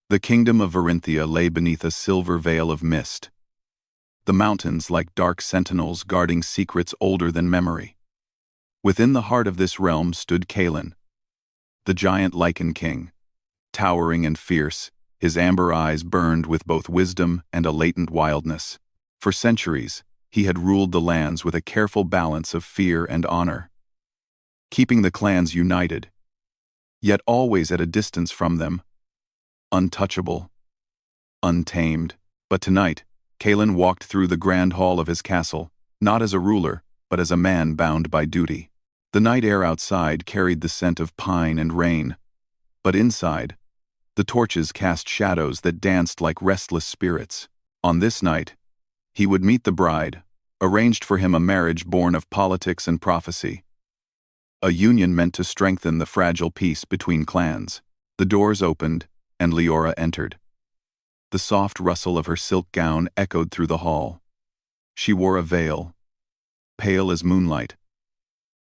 The kingdom of Varinthia lay beneath a silver veil of mist, the mountains like dark sentinels guarding secrets older than memory. Within the heart of this realm stood Kaelin, the giant Lycan king. Towering and fierce, his amber eyes burned with both wisdom and a latent wildness. For centuries, he had ruled the lands with a careful balance of fear and honor, keeping the clans united, yet always at a distance from them, untouchable, untamed. But tonight, Kaelin walked through the grand hall of his castle, not as a ruler, but as a man bound by duty. The night air outside carried the scent of pine and rain, but inside, the torches cast shadows that danced like restless spirits. On this night, he would meet the bride, arranged for him a marriage born of politics and prophecy. A union meant to strengthen the fragile peace between clans. The doors opened, and Leora entered. The soft rustle of her silk gown echoed through the hall. She wore a veil, pale as moonlight,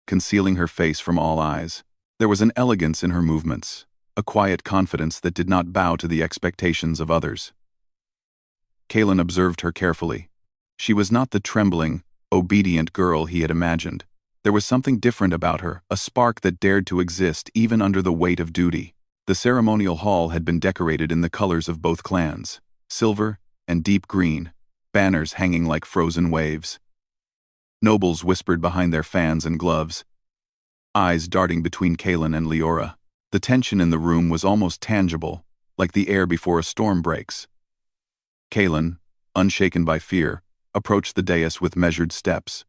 concealing her face from all eyes. There was an elegance in her movements, a quiet confidence that did not bow to the expectations of others. Kaelin observed her carefully. She was not the trembling, obedient girl he had imagined. There was something different about her, a spark that dared to exist even under the weight of duty. The ceremonial hall had been decorated in the colors of both clans, silver and deep green, banners hanging like frozen waves. Nobles whispered behind their fans and gloves, eyes darting between Kaelin and Leora. The tension in the room was almost tangible, like the air before a storm breaks. Kaelin, unshaken by fear, approached the dais with measured steps.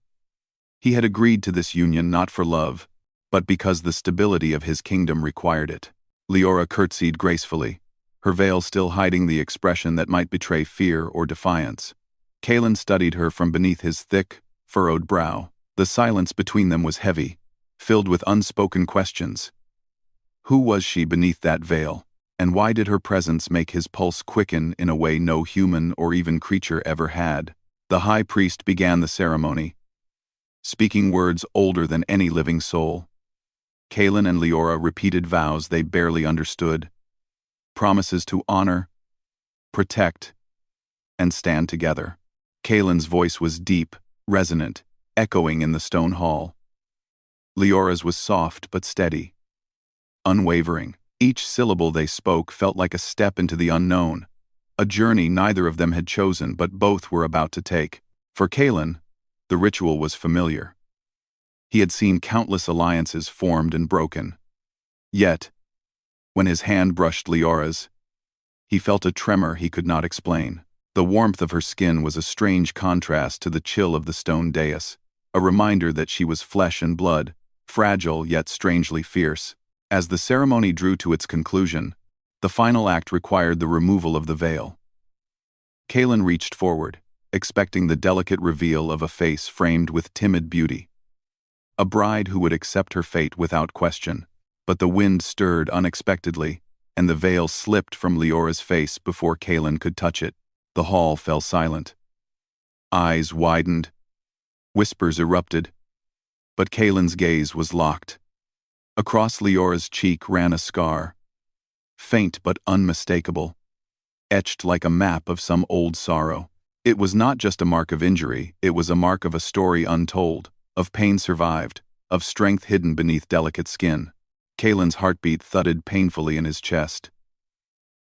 He had agreed to this union not for love, but because the stability of his kingdom required it. Leora curtsied gracefully, her veil still hiding the expression that might betray fear or defiance. Kaelin studied her from beneath his thick, furrowed brow. The silence between them was heavy, filled with unspoken questions. Who was she beneath that veil, and why did her presence make his pulse quicken in a way no human or even creature ever had? The high priest began the ceremony, speaking words older than any living soul. Kaelin and Leora repeated vows they barely understood, promises to honor, protect, and stand together. Kaelin's voice was deep, resonant, echoing in the stone hall. Leora's was soft but steady, unwavering. Each syllable they spoke felt like a step into the unknown, a journey neither of them had chosen but both were about to take. For Kaelin, the ritual was familiar. He had seen countless alliances formed and broken. Yet, when his hand brushed Leora's, he felt a tremor he could not explain. The warmth of her skin was a strange contrast to the chill of the stone dais, a reminder that she was flesh and blood, fragile yet strangely fierce. As the ceremony drew to its conclusion, the final act required the removal of the veil. Kaelin reached forward, expecting the delicate reveal of a face framed with timid beauty. A bride who would accept her fate without question. But the wind stirred unexpectedly, and the veil slipped from Leora's face before Kaelin could touch it. The hall fell silent. Eyes widened, whispers erupted, but Kaelin's gaze was locked. Across Leora's cheek ran a scar, faint but unmistakable, etched like a map of some old sorrow. It was not just a mark of injury, it was a mark of a story untold, of pain survived, of strength hidden beneath delicate skin. Kaelin's heartbeat thudded painfully in his chest.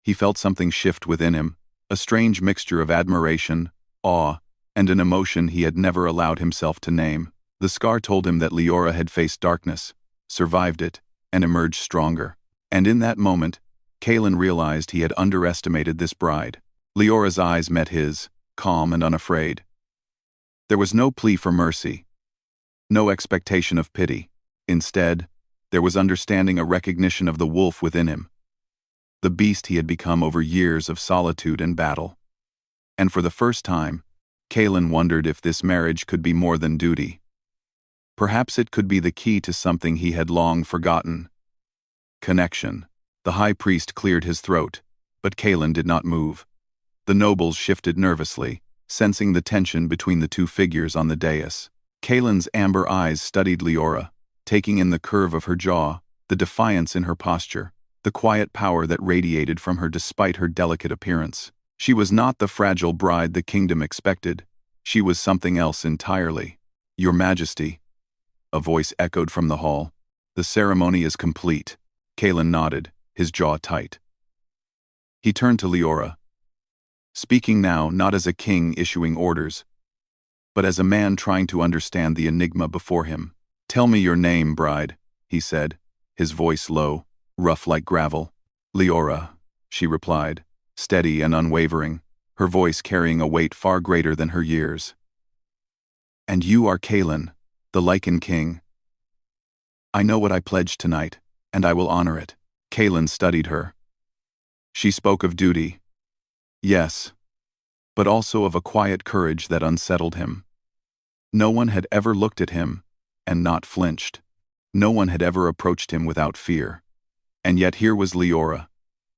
He felt something shift within him, a strange mixture of admiration, awe, and an emotion he had never allowed himself to name. The scar told him that Leora had faced darkness, survived it, and emerged stronger. And in that moment, Kaelin realized he had underestimated this bride. Leora's eyes met his, calm and unafraid. There was no plea for mercy, no expectation of pity. Instead, there was understanding, a recognition of the wolf within him, the beast he had become over years of solitude and battle. And for the first time, Kaelin wondered if this marriage could be more than duty. Perhaps it could be the key to something he had long forgotten. Connection. The high priest cleared his throat, but Kaelin did not move. The nobles shifted nervously, sensing the tension between the two figures on the dais. Kaelin's amber eyes studied Leora, taking in the curve of her jaw, the defiance in her posture, the quiet power that radiated from her despite her delicate appearance. She was not the fragile bride the kingdom expected. She was something else entirely. "Your Majesty," a voice echoed from the hall. "The ceremony is complete." Kalen nodded, his jaw tight. He turned to Leora, speaking now not as a king issuing orders, but as a man trying to understand the enigma before him. "Tell me your name, bride," he said, his voice low, rough like gravel. "Leora," she replied, steady and unwavering, her voice carrying a weight far greater than her years. "And you are Kalen, the Lycan king." "I know what I pledged tonight, and I will honor it." Kalen studied her. She spoke of duty. Yes, but also of a quiet courage that unsettled him. No one had ever looked at him and not flinched. No one had ever approached him without fear. And yet here was Leora,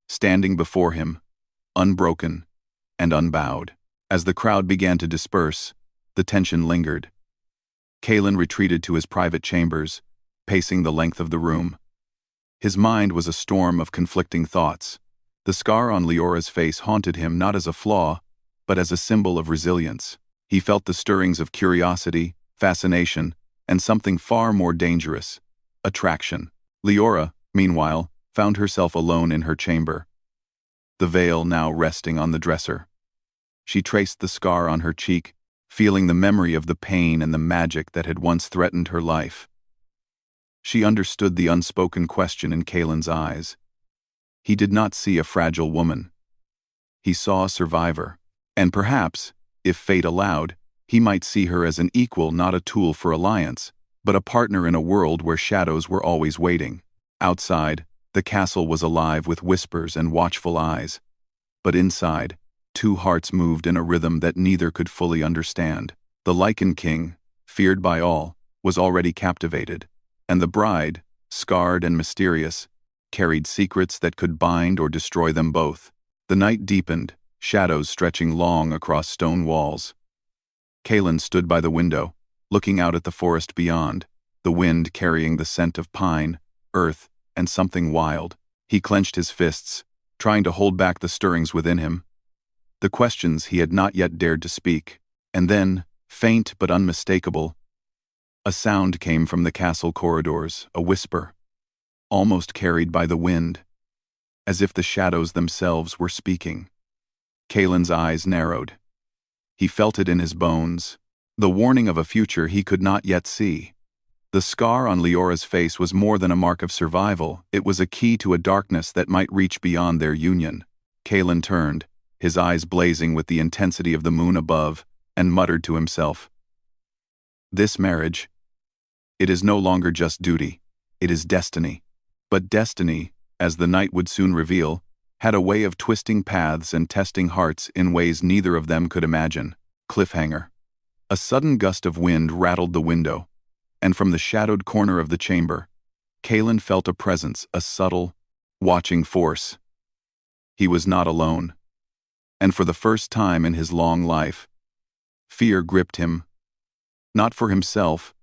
standing before him, unbroken and unbowed. As the crowd began to disperse, the tension lingered. Kalen retreated to his private chambers, pacing the length of the room. His mind was a storm of conflicting thoughts. The scar on Leora's face haunted him not as a flaw, but as a symbol of resilience. He felt the stirrings of curiosity, fascination, and something far more dangerous: attraction. Leora, meanwhile, found herself alone in her chamber, the veil now resting on the dresser. She traced the scar on her cheek, feeling the memory of the pain and the magic that had once threatened her life. She understood the unspoken question in Kalen's eyes. He did not see a fragile woman. He saw a survivor, and perhaps, if fate allowed, he might see her as an equal, not a tool for alliance, but a partner in a world where shadows were always waiting. Outside, the castle was alive with whispers and watchful eyes. But inside, two hearts moved in a rhythm that neither could fully understand. The Lycan king, feared by all, was already captivated, and the bride, scarred and mysterious, carried secrets that could bind or destroy them both. The night deepened, shadows stretching long across stone walls. Kalen stood by the window, looking out at the forest beyond, the wind carrying the scent of pine, earth, and something wild. He clenched his fists, trying to hold back the stirrings within him, the questions he had not yet dared to speak. And then, faint but unmistakable, a sound came from the castle corridors, a whisper, almost carried by the wind, as if the shadows themselves were speaking. Kalen's eyes narrowed. He felt it in his bones, the warning of a future he could not yet see. The scar on Leora's face was more than a mark of survival, it was a key to a darkness that might reach beyond their union. Kalen turned, his eyes blazing with the intensity of the moon above, and muttered to himself, "This marriage, it is no longer just duty, it is destiny." But destiny, as the night would soon reveal, had a way of twisting paths and testing hearts in ways neither of them could imagine. Cliffhanger. A sudden gust of wind rattled the window, and from the shadowed corner of the chamber, Kalen felt a presence, a subtle, watching force. He was not alone. And for the first time in his long life, fear gripped him, not for himself,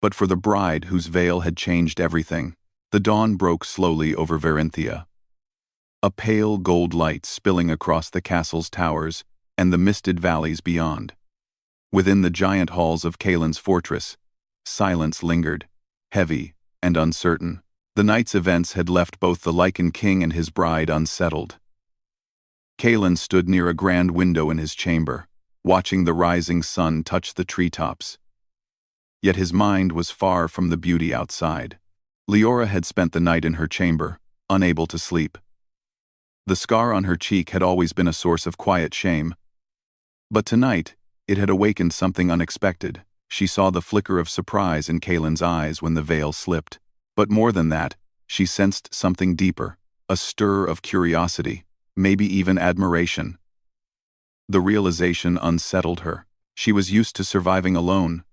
but for the bride whose veil had changed everything. The dawn broke slowly over Verinthia, a pale gold light spilling across the castle's towers and the misted valleys beyond. Within the giant halls of Kalen's fortress, silence lingered, heavy and uncertain. The night's events had left both the Lycan king and his bride unsettled. Kalen stood near a grand window in his chamber, watching the rising sun touch the treetops. Yet his mind was far from the beauty outside. Leora had spent the night in her chamber, unable to sleep. The scar on her cheek had always been a source of quiet shame. But tonight, it had awakened something unexpected. She saw the flicker of surprise in Kalen's eyes when the veil slipped. But more than that, she sensed something deeper, a stir of curiosity, maybe even admiration. The realization unsettled her. She was used to surviving alone,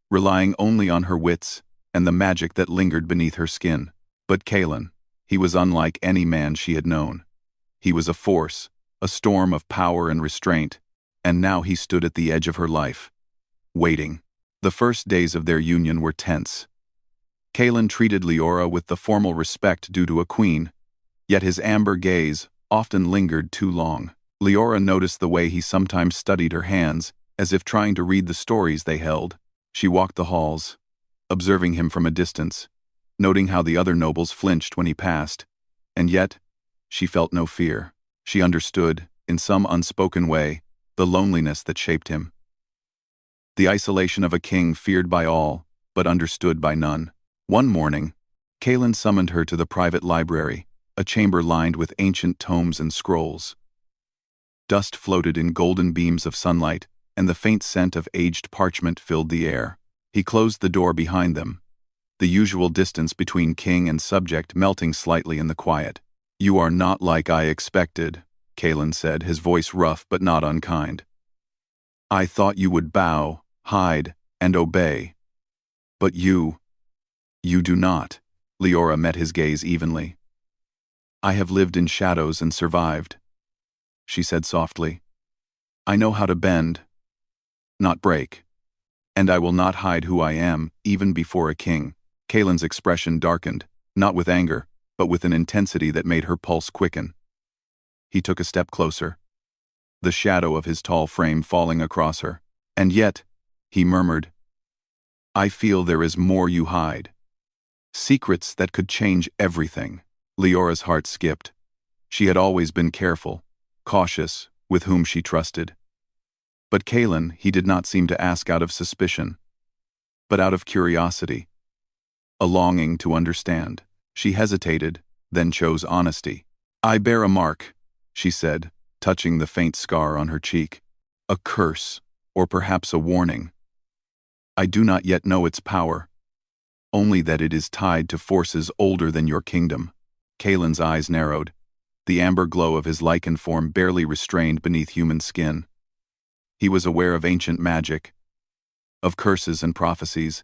relying only on her wits and the magic that lingered beneath her skin. But Kalen, he was unlike any man she had known. He was a force, a storm of power and restraint, and now he stood at the edge of her life, waiting. The first days of their union were tense. Kalen treated Leora with the formal respect due to a queen, Yet his amber gaze often lingered too long. Leora noticed the way he sometimes studied her hands, as if trying to read the stories they held. She walked the halls, observing him from a distance, noting how the other nobles flinched when he passed. And yet, she felt no fear. She understood, in some unspoken way, the loneliness that shaped him. The isolation of a king feared by all, but understood by none. One morning, Kaelin summoned her to the private library, a chamber lined with ancient tomes and scrolls. Dust floated in golden beams of sunlight, and the faint scent of aged parchment filled the air. He closed the door behind them, the usual distance between king and subject melting slightly in the quiet. "You are not like I expected," Kaelin said, his voice rough but not unkind. "I thought you would bow, hide, and obey. But you do not." Leora met his gaze evenly. "I have lived in shadows and survived," she said softly. "I know how to bend, not break. And I will not hide who I am, even before a king." Kaelin's expression darkened, not with anger, but with an intensity that made her pulse quicken. He took a step closer, the shadow of his tall frame falling across her. "And yet," he murmured, "I feel there is more you hide. Secrets that could change everything." Leora's heart skipped. She had always been careful, cautious, with whom she trusted. But Kaelin, he did not seem to ask out of suspicion, but out of curiosity, a longing to understand. She hesitated, then chose honesty. "I bear a mark," she said, touching the faint scar on her cheek. "A curse, or perhaps a warning. I do not yet know its power, only that it is tied to forces older than your kingdom." Kaelin's eyes narrowed, the amber glow of his Lycan form barely restrained beneath human skin. He was aware of ancient magic, of curses and prophecies,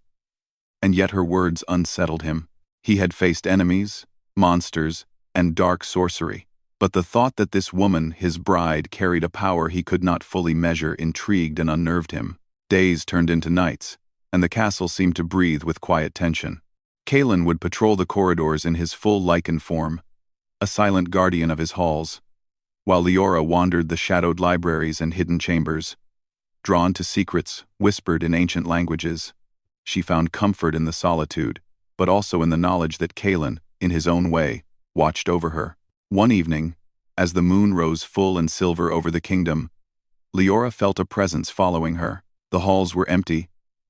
and yet her words unsettled him. He had faced enemies, monsters, and dark sorcery, but the thought that this woman, his bride, carried a power he could not fully measure intrigued and unnerved him. Days turned into nights, and the castle seemed to breathe with quiet tension. Kaelin would patrol the corridors in his full Lycan form, a silent guardian of his halls, while Leora wandered the shadowed libraries and hidden chambers. Drawn to secrets whispered in ancient languages, she found comfort in the solitude, but also in the knowledge that Kaelin, in his own way, watched over her. One evening, as the moon rose full and silver over the kingdom, Leora felt a presence following her. The halls were empty,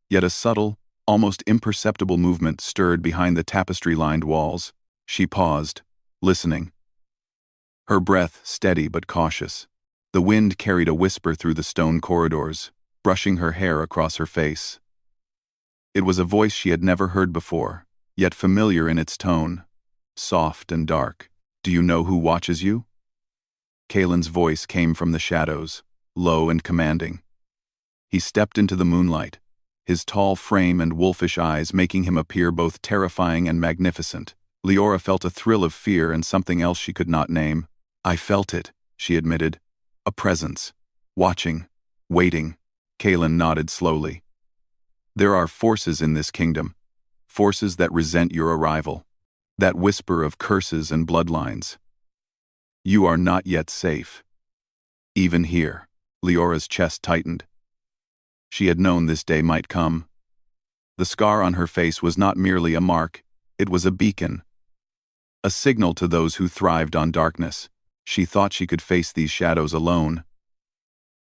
yet a subtle, almost imperceptible movement stirred behind the tapestry-lined walls. She paused, listening, her breath steady but cautious. The wind carried a whisper through the stone corridors, brushing her hair across her face. It was a voice she had never heard before, yet familiar in its tone, soft and dark. "Do you know who watches you?" Kaelin's voice came from the shadows, low and commanding. He stepped into the moonlight, his tall frame and wolfish eyes making him appear both terrifying and magnificent. Leora felt a thrill of fear and something else she could not name. "I felt it," she admitted. "A presence. Watching. Waiting." Kaelin nodded slowly. "There are forces in this kingdom. Forces that resent your arrival. That whisper of curses and bloodlines. You are not yet safe. Even here." Leora's chest tightened. She had known this day might come. The scar on her face was not merely a mark, it was a beacon. A signal to those who thrived on darkness. She thought she could face these shadows alone.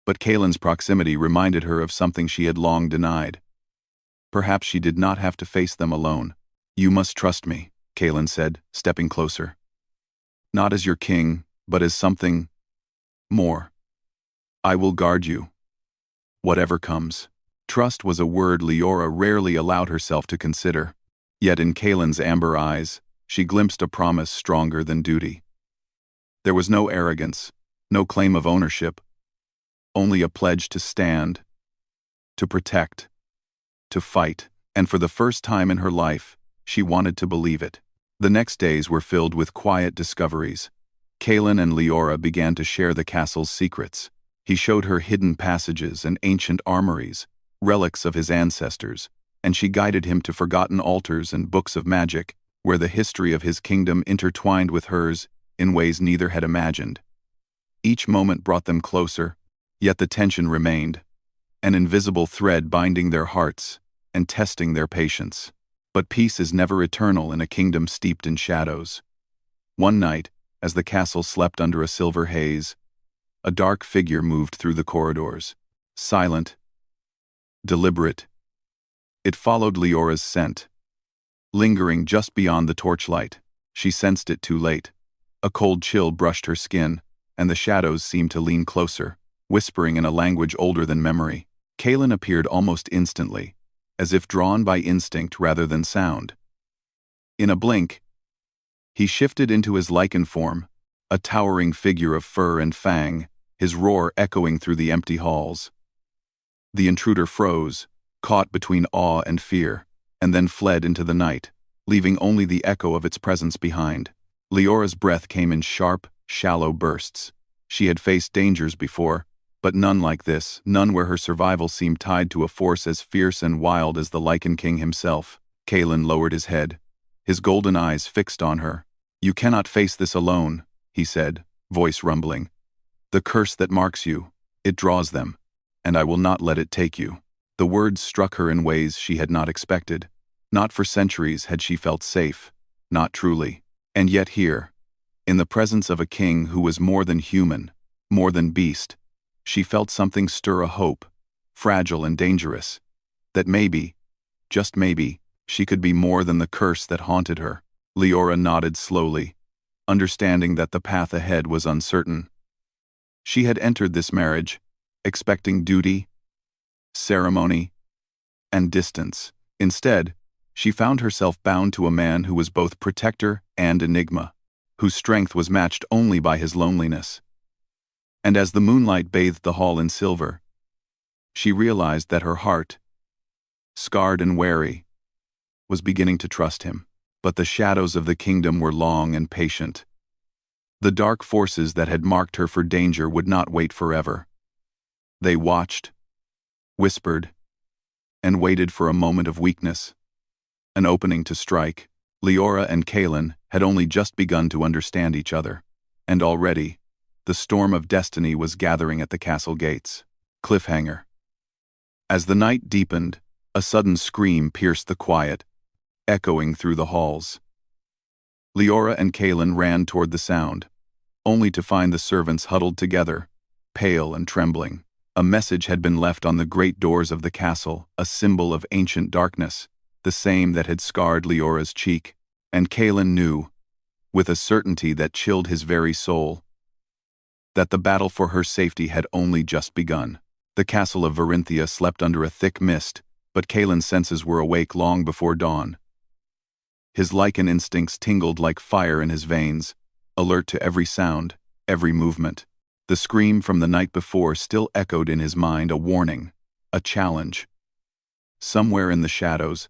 But Kaelin's proximity reminded her of something she had long denied. Perhaps she did not have to face them alone. "You must trust me," Kaelin said, stepping closer. "Not as your king, but as something more. I will guard you, whatever comes." Trust was a word Leora rarely allowed herself to consider. Yet in Kaelin's amber eyes, she glimpsed a promise stronger than duty. There was no arrogance, no claim of ownership, only a pledge to stand, to protect, to fight, and for the first time in her life, she wanted to believe it. The next days were filled with quiet discoveries. Kaelin and Leora began to share the castle's secrets. He showed her hidden passages and ancient armories, relics of his ancestors, and she guided him to forgotten altars and books of magic, where the history of his kingdom intertwined with hers in ways neither had imagined. Each moment brought them closer, yet the tension remained, an invisible thread binding their hearts and testing their patience. But peace is never eternal in a kingdom steeped in shadows. One night, as the castle slept under a silver haze, a dark figure moved through the corridors. Silent, deliberate, it followed Leora's scent. Lingering just beyond the torchlight, she sensed it too late. A cold chill brushed her skin, and the shadows seemed to lean closer, whispering in a language older than memory. Kaelin appeared almost instantly, as if drawn by instinct rather than sound. In a blink, he shifted into his Lycan form, a towering figure of fur and fang, his roar echoing through the empty halls. The intruder froze, caught between awe and fear, and then fled into the night, leaving only the echo of its presence behind. Leora's breath came in sharp, shallow bursts. She had faced dangers before, but none like this, none where her survival seemed tied to a force as fierce and wild as the Lycan King himself. Kaelin lowered his head, his golden eyes fixed on her. "You cannot face this alone," he said, voice rumbling. "The curse that marks you, it draws them, and I will not let it take you." The words struck her in ways she had not expected. Not for centuries had she felt safe, not truly. And yet here, in the presence of a king who was more than human, more than beast, she felt something stir, a hope, fragile and dangerous, that maybe, just maybe, she could be more than the curse that haunted her. Leora nodded slowly, understanding that the path ahead was uncertain. She had entered this marriage, expecting duty, ceremony, and distance. Instead, she found herself bound to a man who was both protector and enigma, whose strength was matched only by his loneliness. And as the moonlight bathed the hall in silver, she realized that her heart, scarred and wary, was beginning to trust him. But the shadows of the kingdom were long and patient. The dark forces that had marked her for danger would not wait forever. They watched, whispered, and waited for a moment of weakness, an opening to strike. Leora and Kaelin had only just begun to understand each other, and already, the storm of destiny was gathering at the castle gates. Cliffhanger. As the night deepened, a sudden scream pierced the quiet, echoing through the halls. Leora and Kaelin ran toward the sound, only to find the servants huddled together, pale and trembling. A message had been left on the great doors of the castle, a symbol of ancient darkness, the same that had scarred Leora's cheek, and Kaelin knew, with a certainty that chilled his very soul, that the battle for her safety had only just begun. The castle of Verinthia slept under a thick mist, but Kaelin's senses were awake long before dawn. His Lycan instincts tingled like fire in his veins, alert to every sound, every movement. The scream from the night before still echoed in his mind, a warning, a challenge. Somewhere in the shadows,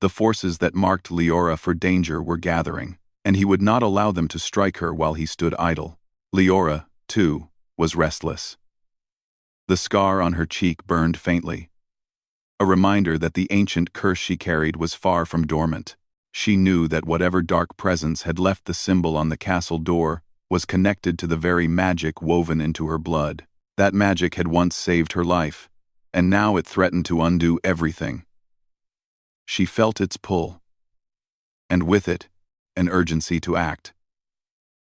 the forces that marked Leora for danger were gathering, and he would not allow them to strike her while he stood idle. Leora, too, was restless. The scar on her cheek burned faintly, a reminder that the ancient curse she carried was far from dormant. She knew that whatever dark presence had left the symbol on the castle door was connected to the very magic woven into her blood. That magic had once saved her life, and now it threatened to undo everything. She felt its pull, and with it, an urgency to act.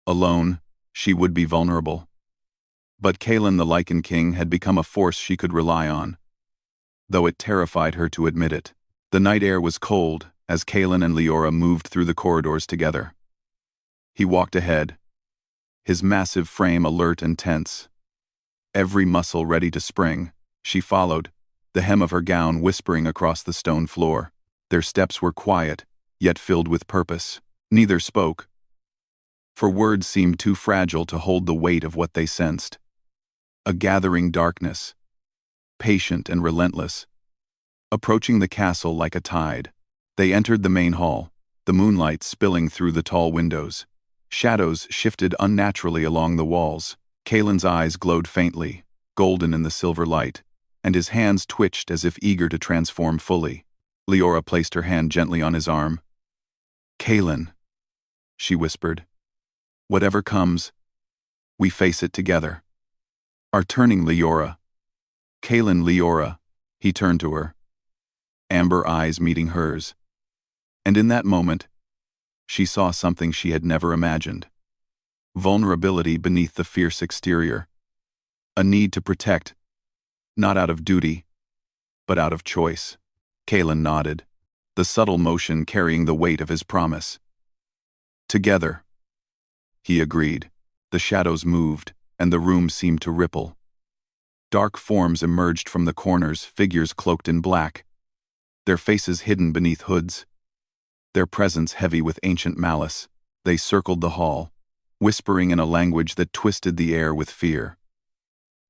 Alone, she would be vulnerable. But Kaelin the Lycan King had become a force she could rely on, though it terrified her to admit it. The night air was cold as Kaelin and Leora moved through the corridors together. He walked ahead, his massive frame alert and tense, every muscle ready to spring. She followed, the hem of her gown whispering across the stone floor. Their steps were quiet, yet filled with purpose. Neither spoke, for words seemed too fragile to hold the weight of what they sensed. A gathering darkness, patient and relentless, approaching the castle like a tide. They entered the main hall, the moonlight spilling through the tall windows. Shadows shifted unnaturally along the walls. Kaelin's eyes glowed faintly, golden in the silver light, and his hands twitched as if eager to transform fully. Leora placed her hand gently on his arm. "Kaelin," she whispered. Whatever comes, we face it together. Are turning Leora. Kaelin, Leora. He turned to her, amber eyes meeting hers. And in that moment, she saw something she had never imagined. Vulnerability beneath the fierce exterior. A need to protect, not out of duty, but out of choice. Kaelin nodded, the subtle motion carrying the weight of his promise. Together, he agreed. The shadows moved, and the room seemed to ripple. Dark forms emerged from the corners, figures cloaked in black, their faces hidden beneath hoods, their presence heavy with ancient malice. They circled the hall, whispering in a language that twisted the air with fear.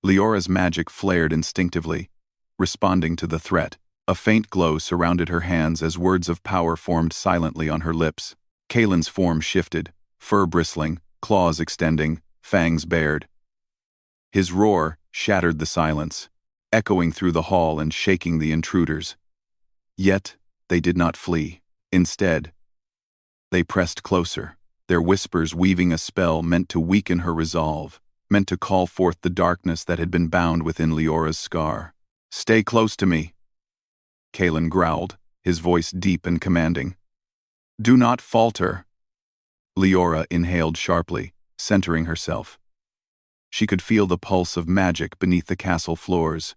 Leora's magic flared instinctively, responding to the threat. A faint glow surrounded her hands as words of power formed silently on her lips. Kaelin's form shifted, fur bristling, claws extending, fangs bared. His roar shattered the silence, echoing through the hall and shaking the intruders. Yet, they did not flee. Instead, they pressed closer, their whispers weaving a spell meant to weaken her resolve, meant to call forth the darkness that had been bound within Leora's scar. "Stay close to me," Kaelin growled, his voice deep and commanding. "Do not falter." Leora inhaled sharply, centering herself. She could feel the pulse of magic beneath the castle floors,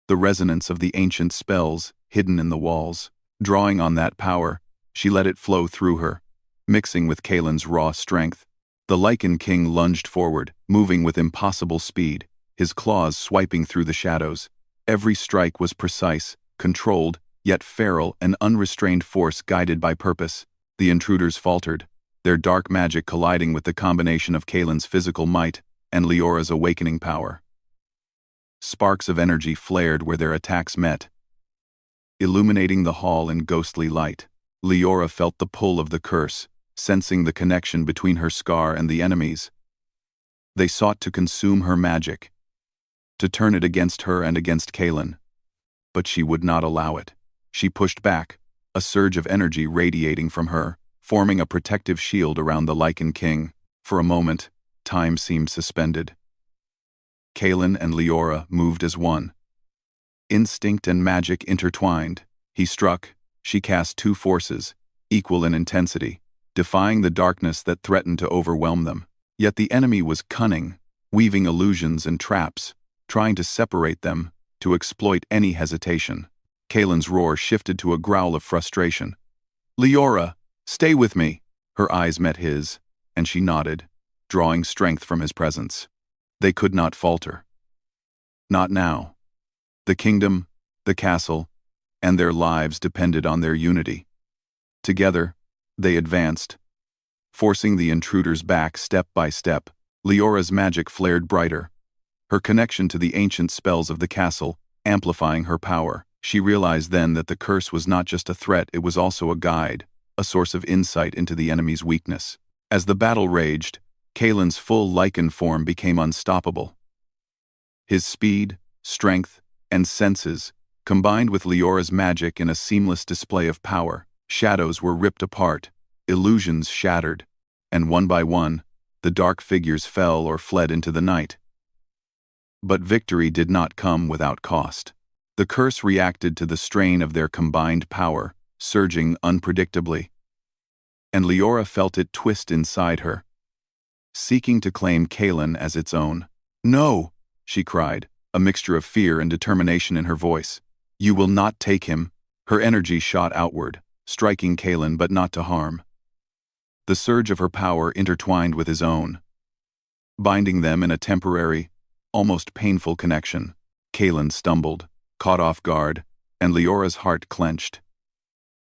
the resonance of the ancient spells hidden in the walls. Drawing on that power, she let it flow through her, mixing with Kaelin's raw strength. The Lycan king lunged forward, moving with impossible speed, his claws swiping through the shadows. Every strike was precise, controlled, yet feral, an unrestrained force guided by purpose. The intruders faltered, their dark magic colliding with the combination of Kaelin's physical might and Leora's awakening power. Sparks of energy flared where their attacks met, illuminating the hall in ghostly light. Leora felt the pull of the curse, sensing the connection between her scar and the enemies. They sought to consume her magic, to turn it against her and against Kaelin. But she would not allow it. She pushed back, a surge of energy radiating from her, forming a protective shield around the Lycan king. For a moment, time seemed suspended. Kaelin and Leora moved as one. Instinct and magic intertwined. He struck, she cast two forces, equal in intensity, defying the darkness that threatened to overwhelm them. Yet the enemy was cunning, weaving illusions and traps, trying to separate them, to exploit any hesitation. Kaelin's roar shifted to a growl of frustration. "Leora, stay with me." Her eyes met his, and she nodded, drawing strength from his presence. They could not falter. Not now. The kingdom, the castle, and their lives depended on their unity. Together, they advanced, forcing the intruders back step by step. Leora's magic flared brighter, her connection to the ancient spells of the castle amplifying her power. She realized then that the curse was not just a threat, it was also a guide, a source of insight into the enemy's weakness. As the battle raged, Kaelin's full Lycan form became unstoppable. His speed, strength, and senses, combined with Leora's magic in a seamless display of power. Shadows were ripped apart, illusions shattered, and one by one, the dark figures fell or fled into the night. But victory did not come without cost. The curse reacted to the strain of their combined power, surging unpredictably. And Leora felt it twist inside her, seeking to claim Kaelin as its own. "No!" she cried, a mixture of fear and determination in her voice. "You will not take him." Her energy shot outward, striking Kaelin but not to harm. The surge of her power intertwined with his own, binding them in a temporary, almost painful connection. Kaelin stumbled, caught off guard, and Leora's heart clenched.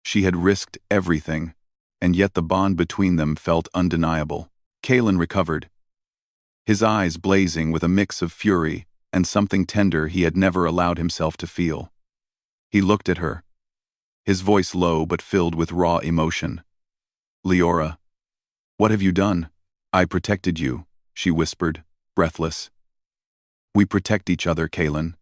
She had risked everything, and yet the bond between them felt undeniable. Kaelin recovered, his eyes blazing with a mix of fury and something tender he had never allowed himself to feel. He looked at her, his voice low but filled with raw emotion. "Leora, what have you done?" "I protected you," she whispered, breathless. "We protect each other, Kaelin.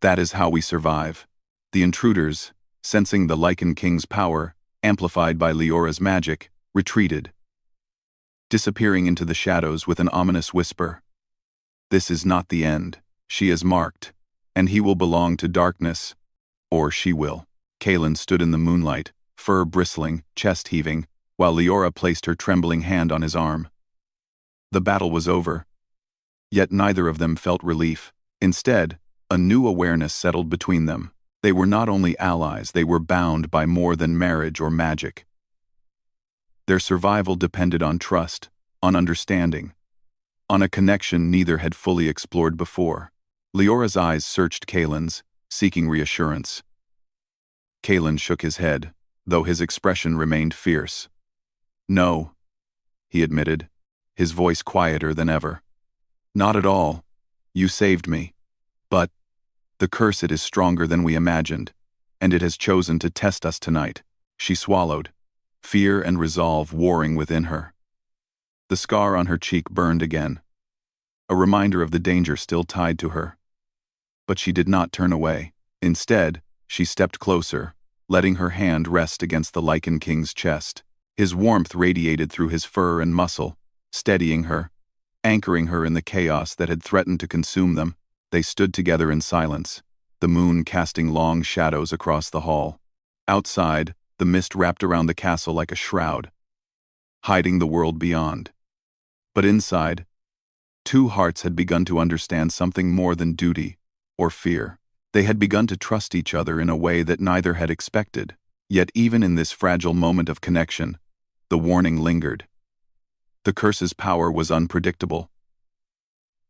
That is how we survive." The intruders, sensing the Lycan King's power, amplified by Leora's magic, retreated. disappearing into the shadows with an ominous whisper. This is not the end. She is marked, and he will belong to darkness, or she will. Kaelin stood in the moonlight, fur bristling, chest heaving, while Leora placed her trembling hand on his arm. The battle was over. Yet neither of them felt relief. Instead, a new awareness settled between them. They were not only allies, they were bound by more than marriage or magic. Their survival depended on trust, on understanding, on a connection neither had fully explored before. Leora's eyes searched Kaelin's, seeking reassurance. Kaelin shook his head, though his expression remained fierce. No, he admitted, his voice quieter than ever. Not at all. You saved me. But the curse, it is stronger than we imagined, and it has chosen to test us tonight. She swallowed, fear and resolve warring within her. The scar on her cheek burned again, a reminder of the danger still tied to her. But she did not turn away. Instead, she stepped closer, letting her hand rest against the Lycan King's chest. His warmth radiated through his fur and muscle, steadying her, anchoring her in the chaos that had threatened to consume them. They stood together in silence, the moon casting long shadows across the hall. Outside, the mist wrapped around the castle like a shroud, hiding the world beyond. But inside, two hearts had begun to understand something more than duty or fear. They had begun to trust each other in a way that neither had expected. Yet even in this fragile moment of connection, the warning lingered. The curse's power was unpredictable,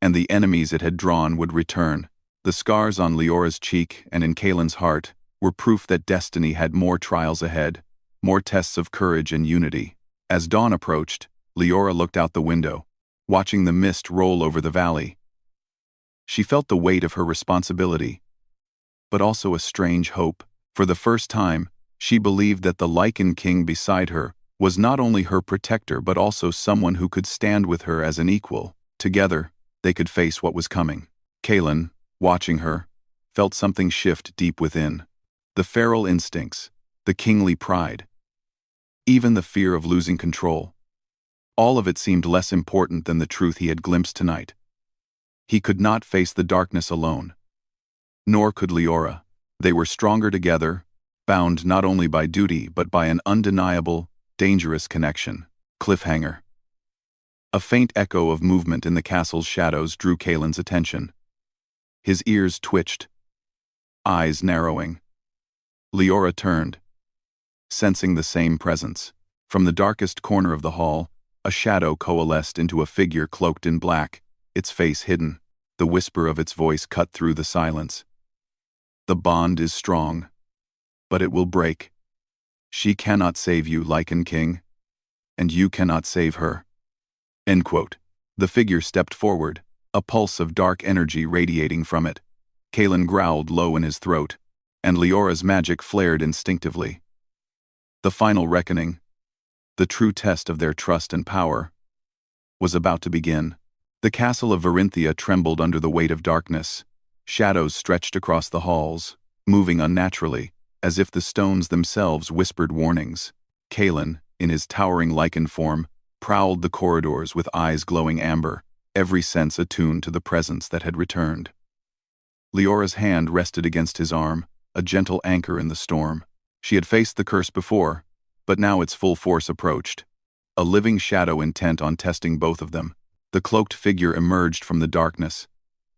and the enemies it had drawn would return. The scars on Leora's cheek and in Kaelin's heart were proof that destiny had more trials ahead, more tests of courage and unity. As dawn approached, Leora looked out the window, watching the mist roll over the valley. She felt the weight of her responsibility, but also a strange hope. For the first time, she believed that the Lycan King beside her was not only her protector but also someone who could stand with her as an equal. Together, they could face what was coming. Kaelin, watching her, felt something shift deep within. The feral instincts, the kingly pride, even the fear of losing control. All of it seemed less important than the truth he had glimpsed tonight. He could not face the darkness alone. Nor could Leora. They were stronger together, bound not only by duty but by an undeniable, dangerous connection. Cliffhanger. A faint echo of movement in the castle's shadows drew Kaelin's attention. His ears twitched, eyes narrowing. Leora turned, sensing the same presence. From the darkest corner of the hall, a shadow coalesced into a figure cloaked in black, its face hidden. The whisper of its voice cut through the silence. The bond is strong, but it will break. She cannot save you, Lycan King, and you cannot save her. End quote. The figure stepped forward, a pulse of dark energy radiating from it. Kaelin growled low in his throat, and Leora's magic flared instinctively. The final reckoning, the true test of their trust and power, was about to begin. The castle of Verinthia trembled under the weight of darkness. Shadows stretched across the halls, moving unnaturally, as if the stones themselves whispered warnings. Kaelin, in his towering Lycan form, prowled the corridors with eyes glowing amber, every sense attuned to the presence that had returned. Leora's hand rested against his arm, a gentle anchor in the storm. She had faced the curse before, but now its full force approached. A living shadow intent on testing both of them. The cloaked figure emerged from the darkness,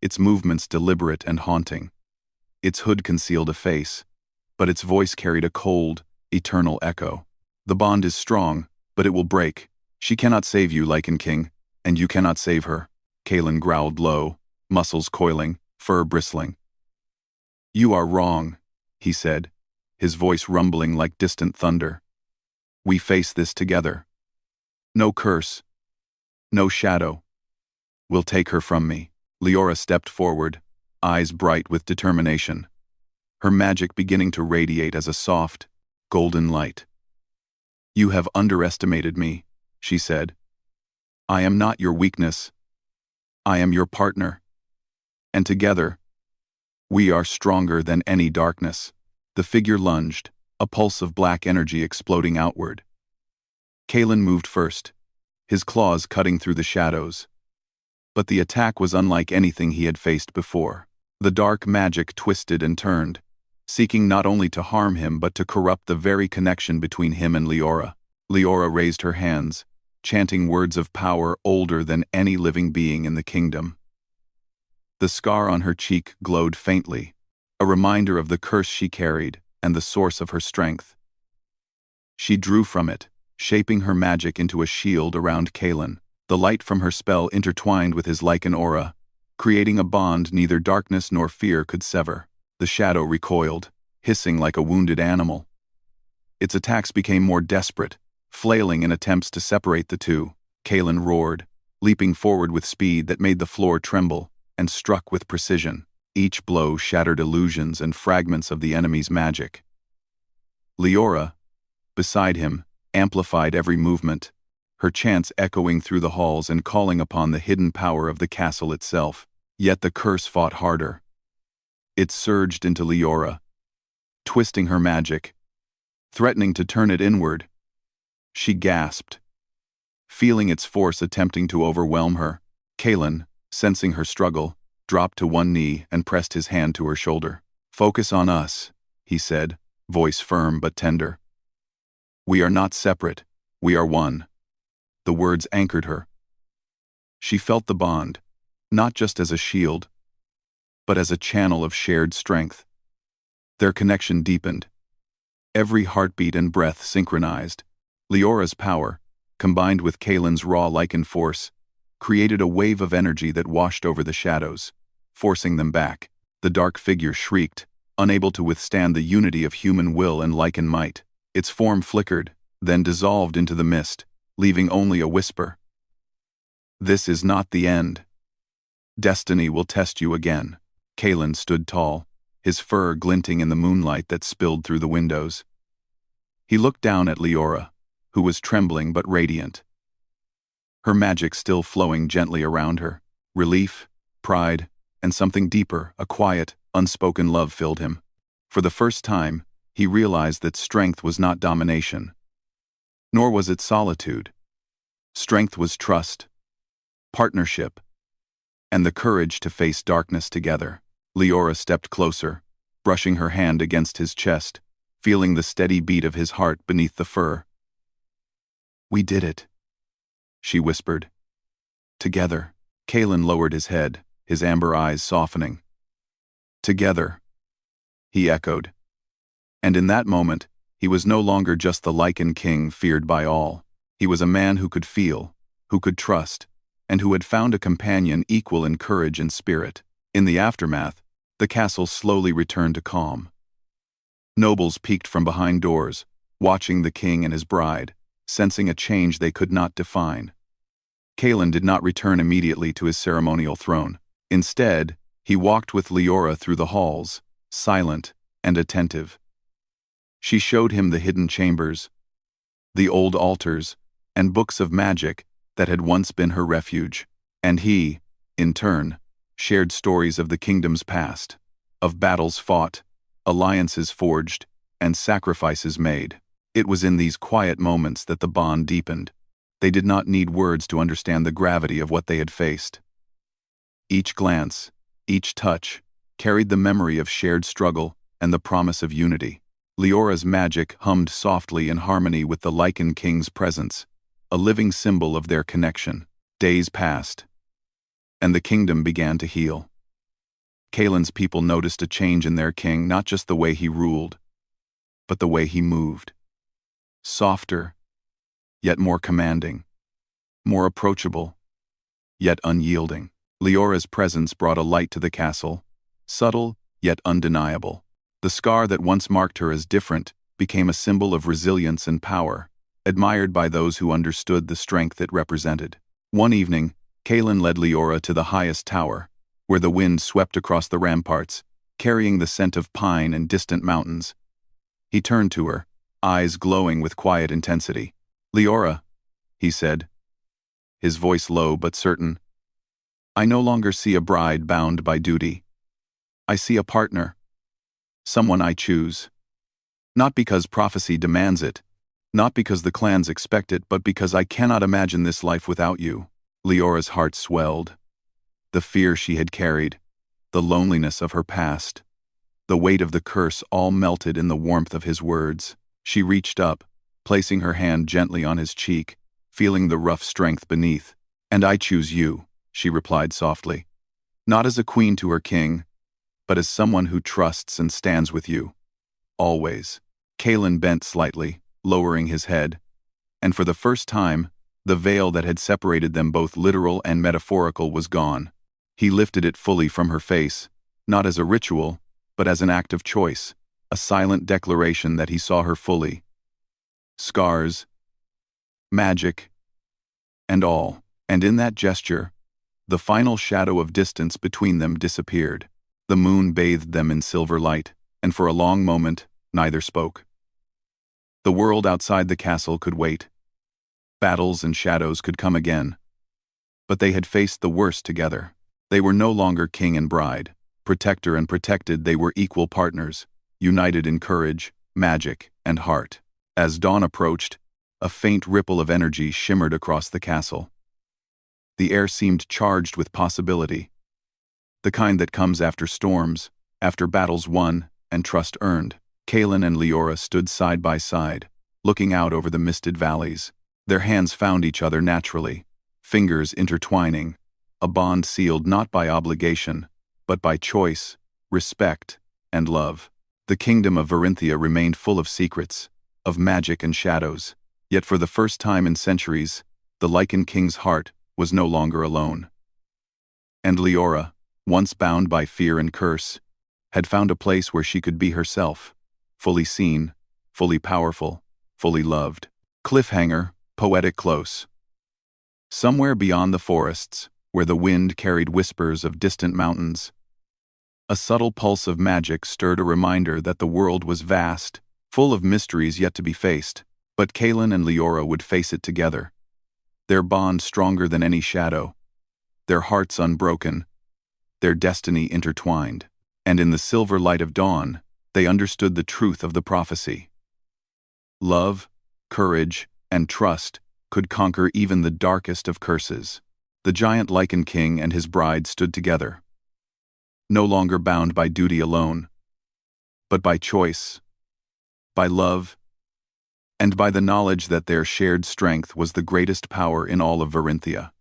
its movements deliberate and haunting. Its hood concealed a face, but its voice carried a cold, eternal echo. The bond is strong, but it will break. She cannot save you, Lycan King, and you cannot save her. Kaelin growled low, muscles coiling, fur bristling. You are wrong, he said, his voice rumbling like distant thunder. We face this together. No curse, no shadow will take her from me. Leora stepped forward, eyes bright with determination, her magic beginning to radiate as a soft, golden light. You have underestimated me, she said. I am not your weakness. I am your partner. And together, we are stronger than any darkness. The figure lunged, a pulse of black energy exploding outward. Kaelin moved first, his claws cutting through the shadows. But the attack was unlike anything he had faced before. The dark magic twisted and turned, seeking not only to harm him but to corrupt the very connection between him and Leora. Leora raised her hands, chanting words of power older than any living being in the kingdom. The scar on her cheek glowed faintly, a reminder of the curse she carried and the source of her strength. She drew from it, shaping her magic into a shield around Kalen. The light from her spell intertwined with his Lycan aura, creating a bond neither darkness nor fear could sever. The shadow recoiled, hissing like a wounded animal. Its attacks became more desperate, flailing in attempts to separate the two. Kalen roared, leaping forward with speed that made the floor tremble, and struck with precision. Each blow shattered illusions and fragments of the enemy's magic. Leora, beside him, amplified every movement, her chants echoing through the halls and calling upon the hidden power of the castle itself. Yet the curse fought harder. It surged into Leora, twisting her magic, threatening to turn it inward. She gasped, feeling its force attempting to overwhelm her. Kalen, sensing her struggle, dropped to one knee and pressed his hand to her shoulder. "Focus on us," he said, voice firm but tender. "We are not separate, we are one." The words anchored her. She felt the bond, not just as a shield, but as a channel of shared strength. Their connection deepened. Every heartbeat and breath synchronized. Leora's power, combined with Kalen's raw Lycan force, created a wave of energy that washed over the shadows, forcing them back. The dark figure shrieked, unable to withstand the unity of human will and Lycan might. Its form flickered, then dissolved into the mist, leaving only a whisper. "This is not the end. Destiny will test you again." Kalen stood tall, his fur glinting in the moonlight that spilled through the windows. He looked down at Leora, who was trembling but radiant. Her magic still flowing gently around her. Relief, pride, and something deeper, a quiet, unspoken love filled him. For the first time, he realized that strength was not domination. Nor was it solitude. Strength was trust, partnership, and the courage to face darkness together. Leora stepped closer, brushing her hand against his chest, feeling the steady beat of his heart beneath the fur. "We did it," she whispered. "Together." Kalen lowered his head, his amber eyes softening. "Together," he echoed. And in that moment, he was no longer just the Lycan king feared by all. He was a man who could feel, who could trust, and who had found a companion equal in courage and spirit. In the aftermath, the castle slowly returned to calm. Nobles peeked from behind doors, watching the king and his bride, sensing a change they could not define. Kalen did not return immediately to his ceremonial throne. Instead, he walked with Leora through the halls, silent and attentive. She showed him the hidden chambers, the old altars, and books of magic that had once been her refuge. And he, in turn, shared stories of the kingdom's past, of battles fought, alliances forged, and sacrifices made. It was in these quiet moments that the bond deepened. They did not need words to understand the gravity of what they had faced. Each glance, each touch, carried the memory of shared struggle and the promise of unity. Leora's magic hummed softly in harmony with the Lycan king's presence, a living symbol of their connection. Days passed, and the kingdom began to heal. Kalen's people noticed a change in their king, not just the way he ruled, but the way he moved. Softer, yet more commanding. More approachable, yet unyielding. Leora's presence brought a light to the castle, subtle yet undeniable. The scar that once marked her as different became a symbol of resilience and power, admired by those who understood the strength it represented. One evening, Kalen led Leora to the highest tower, where the wind swept across the ramparts, carrying the scent of pine and distant mountains. He turned to her, eyes glowing with quiet intensity. "Leora," he said, his voice low but certain, "I no longer see a bride bound by duty. I see a partner. Someone I choose. Not because prophecy demands it, Not because the clans expect it, but because I cannot imagine this life without you." Leora's heart swelled. The fear she had carried, the loneliness of her past, the weight of the curse all melted in the warmth of his words. She reached up, placing her hand gently on his cheek, feeling the rough strength beneath. "And I choose you," she replied softly. "Not as a queen to her king, but as someone who trusts and stands with you. Always." Kalen bent slightly, lowering his head, and for the first time, the veil that had separated them, both literal and metaphorical, was gone. He lifted it fully from her face, not as a ritual, but as an act of choice, a silent declaration that he saw her fully. Scars, magic, and all. And in that gesture, the final shadow of distance between them disappeared. The moon bathed them in silver light, and for a long moment, neither spoke. The world outside the castle could wait. Battles and shadows could come again. But they had faced the worst together. They were no longer king and bride, protector and protected. They were equal partners, united in courage, magic, and heart. As dawn approached, a faint ripple of energy shimmered across the castle. The air seemed charged with possibility, the kind that comes after storms, after battles won, and trust earned. Kalen and Leora stood side by side, looking out over the misted valleys. Their hands found each other naturally, fingers intertwining, a bond sealed not by obligation, but by choice, respect, and love. The kingdom of Verinthia remained full of secrets, of magic and shadows, yet for the first time in centuries, the Lycan king's heart was no longer alone. And Leora, once bound by fear and curse, had found a place where she could be herself, fully seen, fully powerful, fully loved. Cliffhanger, poetic close. Somewhere beyond the forests, where the wind carried whispers of distant mountains, a subtle pulse of magic stirred, a reminder that the world was vast, full of mysteries yet to be faced. But Kalen and Leora would face it together, their bond stronger than any shadow, their hearts unbroken, their destiny intertwined. And in the silver light of dawn, they understood the truth of the prophecy. Love, courage, and trust could conquer even the darkest of curses. The giant Lycan king and his bride stood together, no longer bound by duty alone, but by choice, by love, and by the knowledge that their shared strength was the greatest power in all of Verinthia.